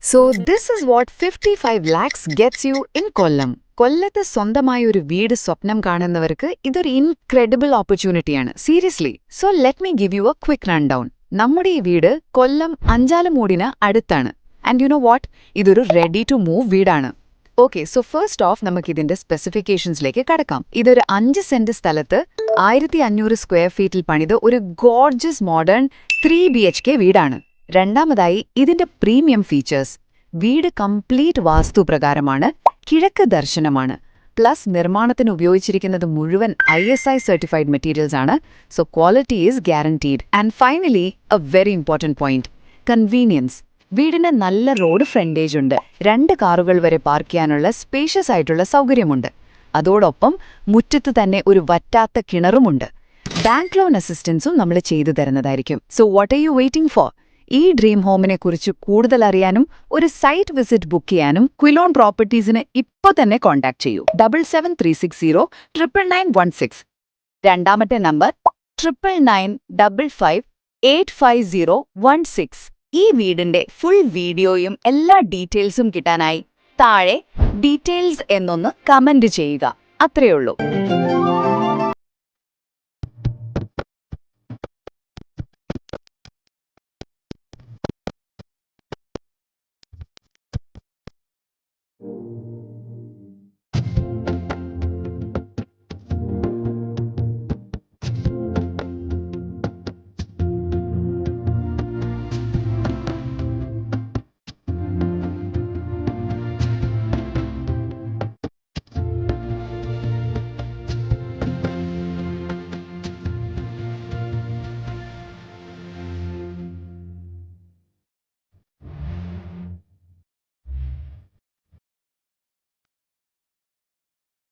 So this is what 55 lakhs gets you in Kollam. കൊല്ലത്ത് സ്വന്തമായ ഒരു വീട് സ്വപ്നം കാണുന്നവർക്ക് ഇതൊരു ഇൻക്രെഡിബിൾ ഓപ്പർച്യൂണിറ്റിയാണ് seriously. So let me give you a quick rundown. നമ്മുടെ ഈ വീട് കൊല്ലം അഞ്ചാലമൂടിന് അടുത്താണ്. ആൻഡ് യു നോ വാട്ട്, ഇതൊരു റെഡി ടു മൂവ് വീടാണ്. ഓക്കെ, സോ ഫസ്റ്റ് ഓഫ് നമുക്ക് ഇതിന്റെ സ്പെസിഫിക്കേഷൻസിലേക്ക് കടക്കാം. ഇതൊരു 5 സെന്റ് സ്ഥലത്ത് 1500 സ്ക്വയർ ഫീറ്റിൽ പണിത് ഒരു ഗോർജസ് മോഡേൺ 3 BHK വീടാണ്. രണ്ടാമതായി ഇതിന്റെ പ്രീമിയം ഫീച്ചേഴ്സ്. വീട് കംപ്ലീറ്റ് വാസ്തുപ്രകാരമാണ്, കിഴക്ക് ദർശനമാണ്. പ്ലസ് നിർമ്മാണത്തിന് ഉപയോഗിച്ചിരിക്കുന്നത് മുഴുവൻ ISI സർട്ടിഫൈഡ് മെറ്റീരിയൽസ് ആണ്. So quality is guaranteed. And finally A very important point, convenience. വീടിന് നല്ല റോഡ് ഫ്രണ്ടേജ് ഉണ്ട്, 2 കാറുകൾ വരെ പാർക്ക് ചെയ്യാനുള്ള സ്പേഷ്യസ് ആയിട്ടുള്ള സൗകര്യമുണ്ട്. അതോടൊപ്പം മുറ്റത്ത് തന്നെ ഒരു വറ്റാത്ത കിണറുമുണ്ട്. ബാങ്ക് ലോൺ അസിസ്റ്റൻസും നമ്മൾ ചെയ്തു തരുന്നതായിരിക്കും. So what are you waiting for? ഈ ഡ്രീം ഹോമിനെ കുറിച്ച് കൂടുതൽ അറിയാനും ഒരു സൈറ്റ് വിസിറ്റ് ബുക്ക് ചെയ്യാനും ക്വിലോൺ പ്രോപ്പർട്ടീസിന് ഇപ്പോൾ തന്നെ കോൺടാക്ട് ചെയ്യൂ. 7736099916. രണ്ടാമത്തെ നമ്പർ 9995585016. ഈ വീടിന്റെ ഫുൾ വീഡിയോയും എല്ലാ ഡീറ്റെയിൽസും കിട്ടാനായി താഴെ ഡീറ്റെയിൽസ് എന്നൊന്ന് കമന്റ് ചെയ്യുക. അത്രയേ ഉള്ളൂ.